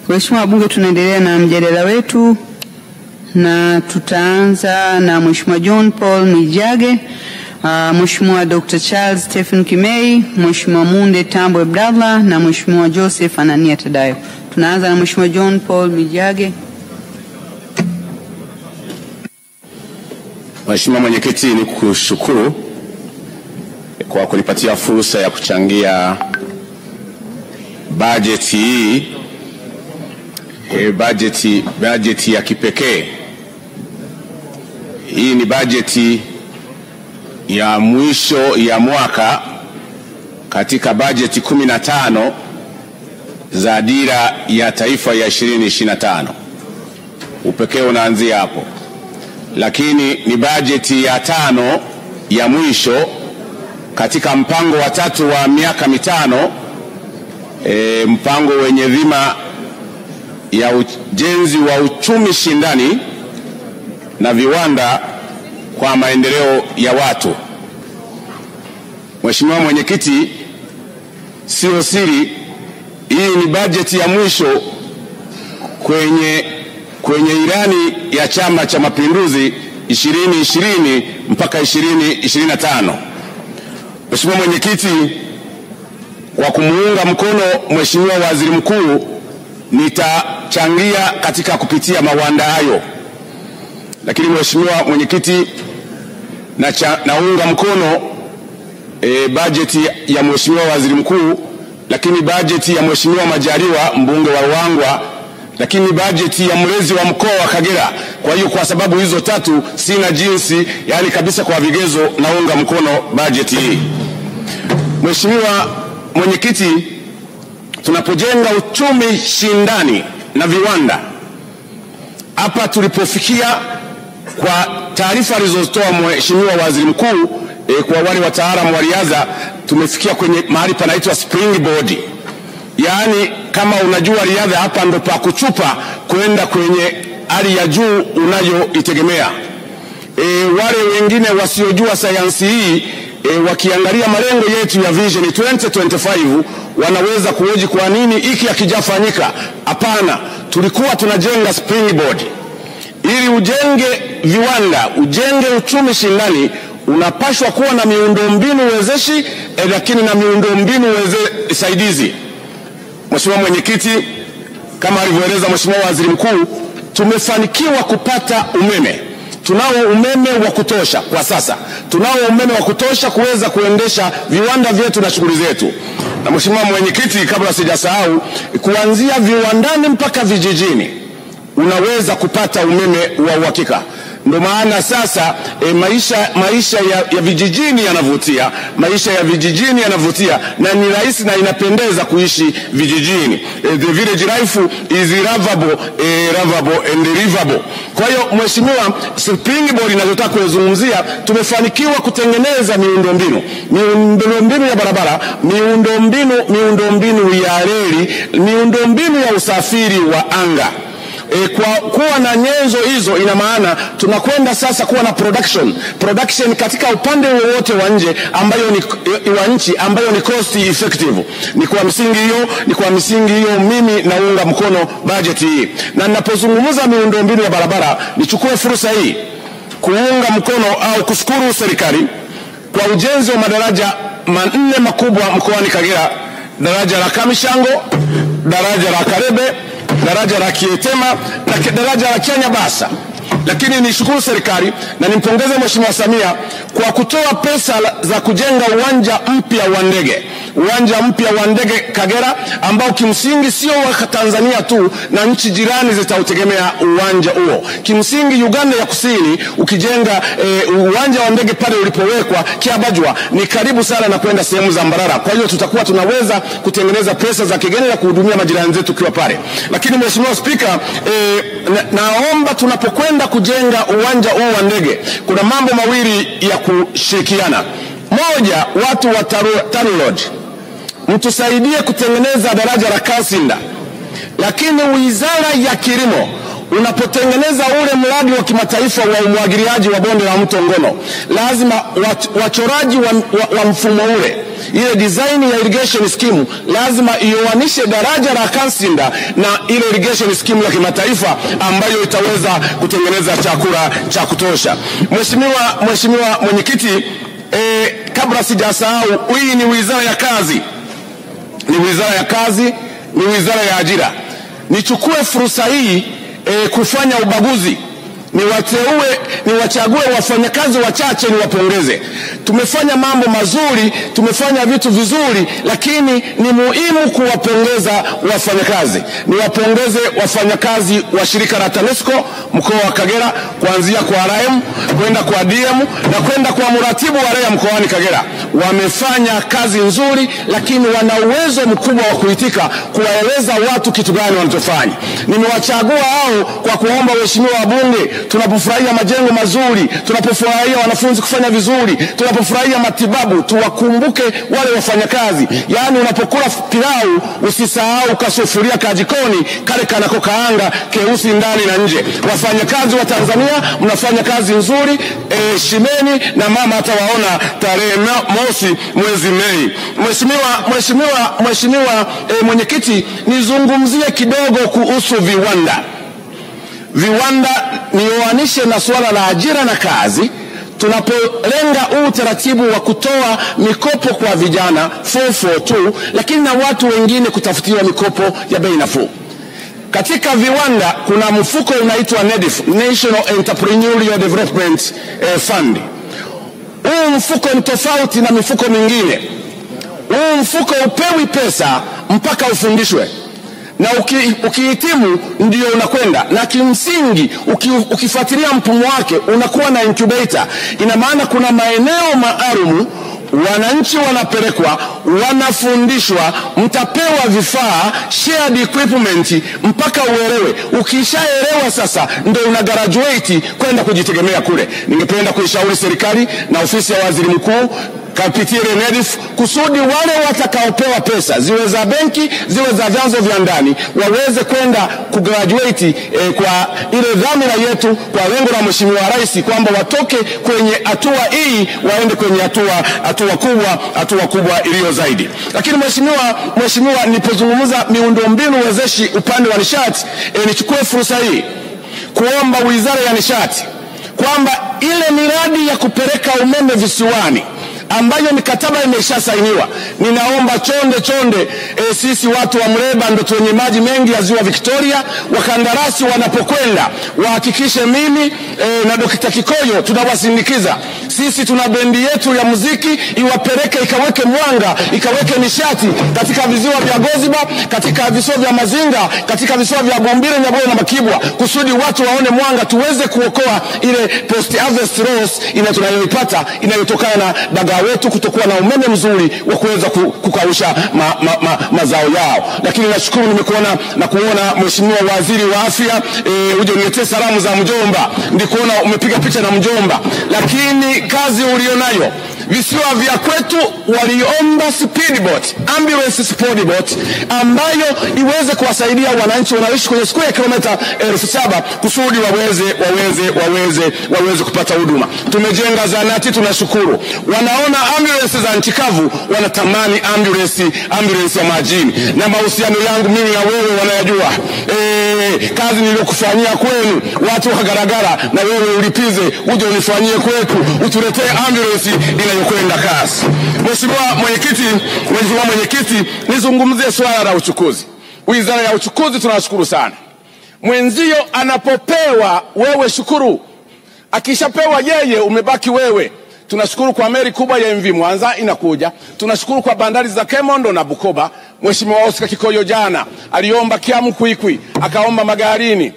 Mheshimiwa wabunge, tunaendelea na mjadala wetu na tutaanza na Mheshimiwa John Paul Mwijage, Mheshimiwa Dr. Charles Stephen Kimei, Mheshimiwa Munde Tambo Abdallah na Mheshimiwa Joseph Anania Tadayo. Tunaanza na Mheshimiwa John Paul Mwijage. Mheshimiwa Mwenyekiti, ni kushukuru kwa kunipatia fursa ya kuchangia bajeti hii, bajeti ya kipekee. Hii ni bajeti ya mwisho ya mwaka katika bajeti 15 za dira ya taifa ya 2025. Upekee unaanzia hapo. Lakini ni bajeti ya 5 ya mwisho katika mpango wa 3 wa miaka 5, mpango wenye dhima ya ujenzi wa uchumi shindani na viwanda kwa maendeleo ya watu. Mheshimiwa Mwenyekiti, sio siri, hii ni bajeti ya mwisho kwenye ilani ya Chama cha Mapinduzi 2020 mpaka 2025. Mheshimiwa Mwenyekiti, kwa kumuunga mkono Mheshimiwa Waziri Mkuu, nitachangia katika kupitia mawanda hayo. Lakini Mheshimiwa Mwenyekiti, naunga mkono bajeti ya Mheshimiwa Waziri Mkuu, lakini bajeti ya Mheshimiwa Majaliwa mbunge wa Ruangwa, lakini bajeti ya mlezi wa mkoa wa Kagera. Kwa hiyo kwa sababu hizo 3 sina jinsi, yani kabisa kwa vigezo naunga mkono bajeti hii. Mheshimiwa Mwenyekiti, tunapojenga uchumi shindani na viwanda, hapa tulipofikia kwa taarifa alizotoa Mheshimiwa Waziri Mkuu, kwa wale wataalamu wa riadha, tumefikia kwenye mahali panaitwa springboard. Yaani kama unajua riadha, hapa ndo pa kuchupa kwenda kwenye hali ya juu unayoitegemea. Wale wengine wasiojua sayansi hii, wakiangalia malengo yetu ya Vision 2025 wanaweza kuhoji kwa nini hiki hakijafanyika. Hapana, tulikuwa tunajenga springboard. Ili ujenge viwanda, ujenge uchumi shindani, unapaswa kuwa na miundombinu wezeshi, lakini na miundombinu saidizi. Mheshimiwa Mwenyekiti, kama alivyoeleza Mheshimiwa Waziri Mkuu, tumefanikiwa kupata umeme. Tunao umeme wa kutosha kwa sasa. Tunao umeme wa kutosha kuweza kuendesha viwanda vyetu na shughuli zetu. Na Mheshimiwa Mwenyekiti, kabla sijasahau, kuanzia viwandani mpaka vijijini unaweza kupata umeme wa uhakika. Ndio maana sasa maisha ya vijijini yanavutia, maisha ya vijijini yanavutia na ni rahisi na inapendeza kuishi vijijini. The village life is lovable and livable. Kwa hiyo Mheshimiwa, springboard ninayotaka kuzungumzia, tumefanikiwa kutengeneza miundombinu ya barabara, miundombinu ya reli, miundombinu ya usafiri wa anga. Kwa kuwa na nyenzo hizo, ina maana tunakwenda sasa kuwa na production katika upande wowote wa nje ambayo ni wa nchi ambayo ni cost effective. Ni kwa misingi hiyo mimi naunga mkono bajeti hii. Na ninapozungumza miundombinu ya barabara, nichukue fursa hii kuunga mkono au kushukuru serikali kwa ujenzi wa madaraja 4 makubwa mkoani Kagera: daraja la Kamishango, daraja la Karebe, daraja la Kietema na daraja la Kianyabasa. Lakini nishukuru serikali na nimpongeze Mheshimiwa Samia kwa kutoa pesa za kujenga uwanja mpya wa ndege Kagera, ambao kimsingi sio wa Tanzania tu na nchi jirani zitautegemea uwanja huo. Kimsingi Uganda ya Kusini ukijenga uwanja wa ndege pale ulipowekwa Kiabajwa ni karibu sana na kwenda sehemu za Mbarara. Kwa hiyo tutakuwa tunaweza kutengeneza pesa za kigeni na kuhudumia majirani zetu kiwa pale. Lakini Mheshimiwa Spika, naomba tunapokwenda kujenga uwanja huu wa ndege, kuna mambo mawili ya kushirikiana. Moja, watu wa TANROADS mtusaidie kutengeneza daraja la Kasinda. Lakini Wizara ya Kilimo unapotengeneza ule mradi wa kimataifa wa umwagiliaji wa bonde la mto Ngono, lazima wachoraji wa mfumo ule, ile design ya irrigation scheme, lazima ioanishe daraja la Kansinda na ile irrigation scheme ya kimataifa ambayo itaweza kutengeneza chakula cha kutosha. Mheshimiwa Mwenyekiti, kabla sijasahau, hii ni wizara ya kazi, ni wizara ya ajira. Nichukue fursa hii kufanya ubaguzi, niwachague wafanyakazi wachache, niwapongeze. Tumefanya mambo mazuri, tumefanya vitu vizuri, lakini ni muhimu kuwapongeza wafanyakazi. Niwapongeze wafanyakazi wa shirika la TANESCO mkoa wa Kagera, kuanzia kwa RM kwenda kwa DM na kwenda kwa mratibu wa REA mkoani Kagera. Wamefanya kazi nzuri, lakini wana uwezo mkubwa wa kuitika kuwaeleza watu kitu gani wanachofanya. Nimewachagua hao kwa kuomba waheshimiwa wabunge, tunapofurahia majengo mazuri, tunapofurahia wanafunzi kufanya vizuri, tunapofurahia matibabu, tuwakumbuke wale wafanyakazi. Yaani unapokula pilau usisahau kasufuria ka jikoni kale kanako kaanga keusi ndani na nje. Wafanyakazi wa Tanzania, mnafanya kazi nzuri, shimeni na mama atawaona tarehe mosi mwezi Mei. Mheshimiwa Mwenyekiti, nizungumzie kidogo kuhusu viwanda. Nioanishe na swala la ajira na kazi. Tunapolenga huu utaratibu wa kutoa mikopo kwa vijana 442, lakini na watu wengine kutafutiwa mikopo ya bei nafuu. Katika viwanda kuna mfuko unaitwa NEDF, National Entrepreneurial Development Fund. Huu mfuko ni tofauti na mifuko mingine. Huu mfuko upewi pesa mpaka ufundishwe, na ukihitimu ndio unakwenda, na kimsingi ukifuatilia mfumo wake unakuwa na incubator. Ina maana kuna maeneo maalum wananchi wanapelekwa, wanafundishwa, mtapewa vifaa, shared equipment mpaka uelewe. Ukishaelewa sasa ndio una graduate kwenda kujitegemea kule. Ningependa kuishauri serikali na ofisi ya waziri mkuu kapitia NEDF kusudi wale watakaopewa pesa, ziwe za benki, ziwe za vyanzo vya ndani, waweze kwenda kugraduate kwa ile dhamira yetu, kwa lengo la Mheshimiwa Rais, kwamba watoke kwenye hatua hii waende kwenye hatua kubwa iliyo zaidi. Lakini mheshimiwa, nilipozungumza miundombinu wezeshi upande wa nishati, nichukue fursa hii kuomba Wizara ya Nishati kwamba ile miradi ya kupeleka umeme visiwani ambayo mikataba imeshasainiwa, ninaomba chonde sisi watu wa Mreba ndio wenye maji mengi ya Ziwa Victoria, wakandarasi wanapokwenda wahakikishe mimi na Dr. Kikoyo tunawasindikiza. Sisi tuna bendi yetu ya muziki, iwapeleke ikaweke mwanga, ikaweke nishati katika visiwa vya Goziba, katika visiwa vya Mazinga, katika visiwa vya Bombire, Nyaboyo na Makibwa, kusudi watu waone mwanga, tuweze kuokoa ile post harvest loss tunayoipata inayotokana na dagaa wetu kutokuwa na umeme mzuri wa kuweza kukausha mazao yao. Lakini nashukuru nimekuona na kuona Mheshimiwa Waziri wa Afya, uje uniletee salamu za mjomba. Ndikuona umepiga picha na mjomba, lakini kazi ulionayo, visiwa vya kwetu waliomba speedboat, ambulance speedboat ambayo iweze kuwasaidia wananchi wanaishi kwenye square kilomita 7,000 kusudi waweze kupata huduma. Tumejenga zahanati, tunashukuru. Wanaona ambulance za nchi kavu, wanatamani ambulance ya majini. Na mahusiano yangu mimi na wewe wanayajua. Kazi niliyokufanyia kwenu watu wagaragara, na wewe ulipize uje unifanyie kwetu, utuletee ambulance inayokwenda kasi. Mheshimiwa Mwenyekiti, nizungumzie swala la uchukuzi. Wizara ya Uchukuzi tunashukuru sana. Mwenzio anapopewa wewe shukuru, akishapewa yeye umebaki wewe. Tunashukuru kwa meli kubwa ya MV Mwanza inakuja. Tunashukuru kwa bandari za Kemondo na Bukoba. Mheshimiwa Oscar Kikoyo jana aliomba Kiamu Kwikwi, akaomba Magarini.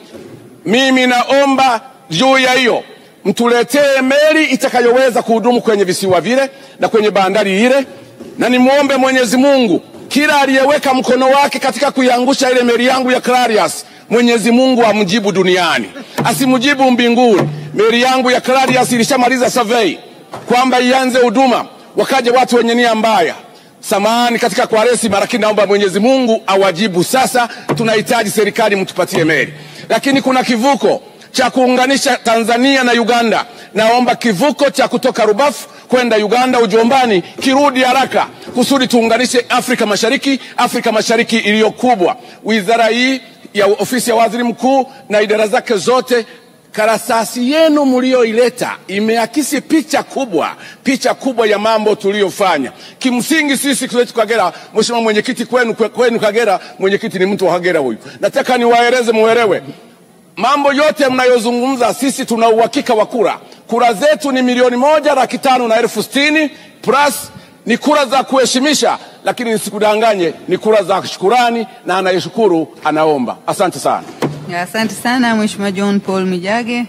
Mimi naomba juu ya hiyo mtuletee meli itakayoweza kuhudumu kwenye visiwa vile na kwenye bandari ile, na nimuombe Mwenyezi Mungu kila aliyeweka mkono wake katika kuiangusha ile meli yangu ya Clarius, Mwenyezi Mungu amjibu duniani, asimujibu mbinguni. Meli yangu ya Clarius ilishamaliza survey kwamba ianze huduma, wakaje watu wenye nia mbaya samahani katika Kwaresima, lakini naomba Mwenyezi Mungu awajibu sasa. Tunahitaji serikali mtupatie meli. Lakini kuna kivuko cha kuunganisha Tanzania na Uganda. Naomba kivuko cha kutoka Rubafu kwenda Uganda Ujombani kirudi haraka kusudi tuunganishe Afrika Mashariki iliyo kubwa. Wizara hii ya ofisi ya waziri mkuu na idara zake zote, karatasi yenu mlioileta imeakisi picha kubwa ya mambo tuliyofanya. Kimsingi sisi kwetu Kagera, Mheshimiwa Mwenyekiti, kwenu Kagera, mwenyekiti ni mtu wa Kagera huyu. Nataka niwaeleze muelewe. Mambo yote mnayozungumza sisi tuna uhakika wa kura. Kura zetu ni 1,560,000 plus ni kura za kuheshimisha, lakini nisikudanganye ni kura za shukrani, na anayeshukuru anaomba. Asante sana. Asante sana Mheshimiwa John Paul Mwijage.